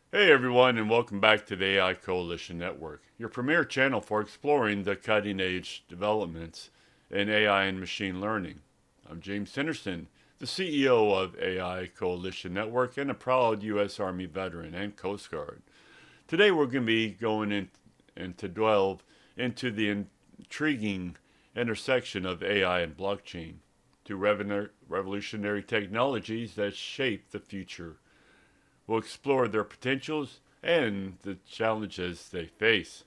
Hey everyone, and welcome back to the AI Coalition Network, your premier channel for exploring the cutting edge developments in AI and machine learning. I'm James Henderson, the CEO of AI Coalition Network and a proud U.S. Army veteran and Coast Guard. Today we're going to be going in to delve into the intriguing intersection of AI and blockchain, two revolutionary technologies that shape the future. We'll explore their potentials and the challenges they face.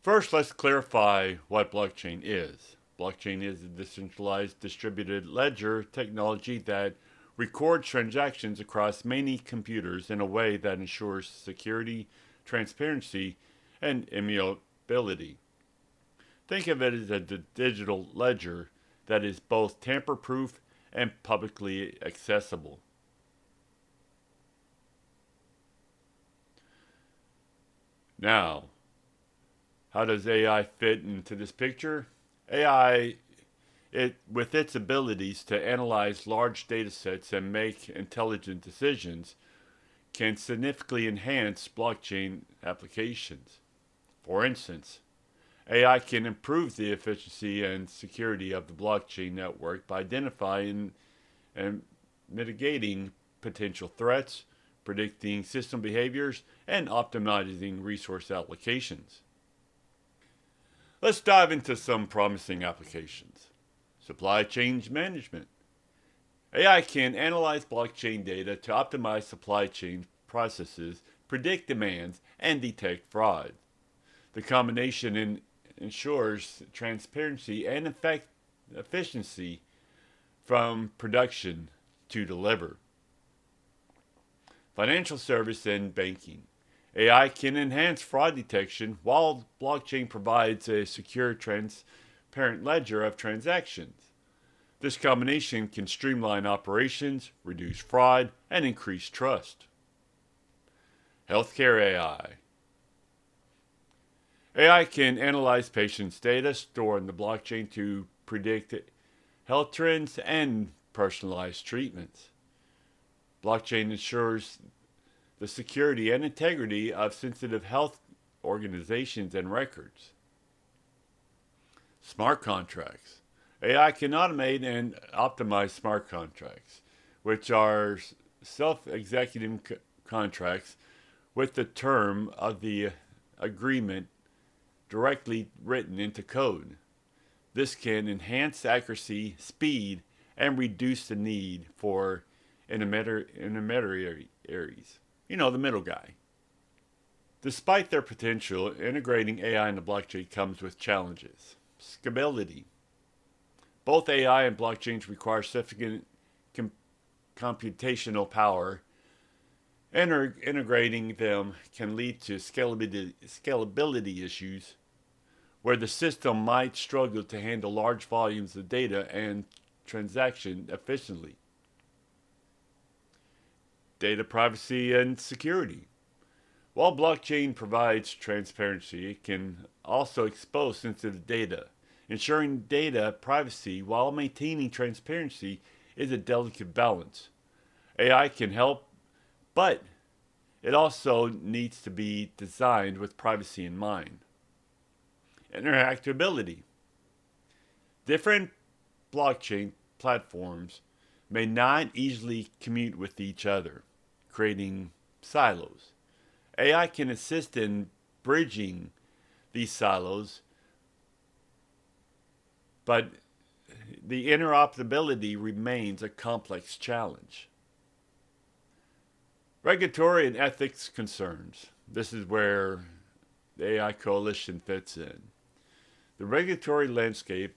First, let's clarify what blockchain is. Blockchain is a decentralized distributed ledger technology that records transactions across many computers in a way that ensures security, transparency, and immutability. Think of it as a digital ledger that is both tamper proof and publicly accessible. Now, how does AI fit into this picture? AI, with its abilities to analyze large data sets and make intelligent decisions, can significantly enhance blockchain applications. For instance, AI can improve the efficiency and security of the blockchain network by identifying and mitigating potential threats, predicting system behaviors, and optimizing resource allocations. Let's dive into some promising applications. Supply chain management. AI can analyze blockchain data to optimize supply chain processes, predict demands, and detect fraud. The combination ensures transparency and efficiency from production to deliver. Financial service and banking. AI can enhance fraud detection while blockchain provides a secure, transparent ledger of transactions. This combination can streamline operations, reduce fraud, and increase trust. Healthcare AI. AI can analyze patients' data stored in the blockchain to predict health trends and personalized treatments. Blockchain ensures the security and integrity of sensitive health organizations and records. Smart contracts. AI can automate and optimize smart contracts, which are self executing contracts with the term of the agreement directly written into code. This can enhance accuracy, speed, and reduce the need for intermediaries. The middle guy. Despite their potential, integrating AI into blockchain comes with challenges. Scalability. Both AI and blockchains require significant computational power. Integrating them can lead to scalability issues where the system might struggle to handle large volumes of data and transaction efficiently. Data privacy and security. While blockchain provides transparency, it can also expose sensitive data. Ensuring data privacy while maintaining transparency is a delicate balance. AI can help, but it also needs to be designed with privacy in mind. Interactability. Different blockchain platforms may not easily commute with each other, creating silos. AI can assist in bridging these silos, but the interoperability remains a complex challenge. Regulatory and ethics concerns. This is where the AI coalition fits in. The regulatory landscape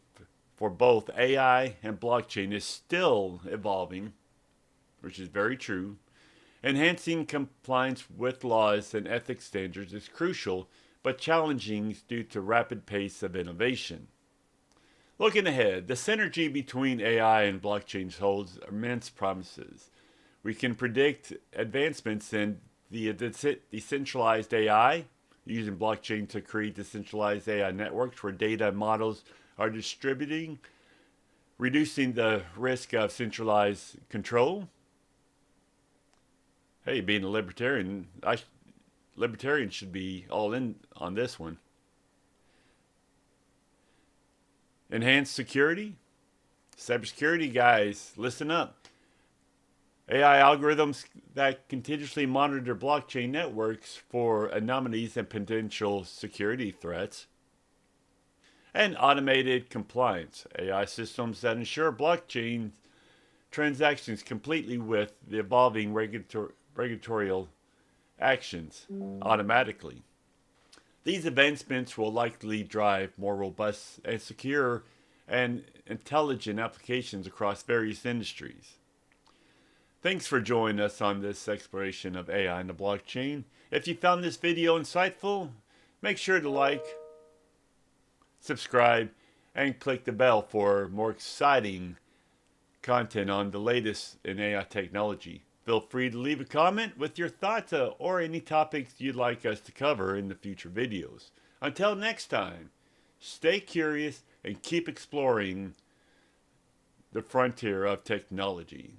for both AI and blockchain is still evolving, which is very true. Enhancing compliance with laws and ethics standards is crucial, but challenging due to rapid pace of innovation. Looking ahead, the synergy between AI and blockchain holds immense promises. We can predict advancements in the decentralized AI, using blockchain to create decentralized AI networks where data and models are distributing, reducing the risk of centralized control. Hey, being a libertarian, libertarians should be all in on this one. Enhanced security? Cybersecurity guys, listen up. AI algorithms that continuously monitor blockchain networks for anomalies and potential security threats. And automated compliance. AI systems that ensure blockchain transactions completely with the evolving regulatory actions automatically. These advancements will likely drive more robust and secure and intelligent applications across various industries. Thanks for joining us on this exploration of AI and the blockchain. If you found this video insightful, make sure to like, subscribe, and click the bell for more exciting content on the latest in AI technology. Feel free to leave a comment with your thoughts or any topics you'd like us to cover in the future videos. Until next time, stay curious and keep exploring the frontier of technology.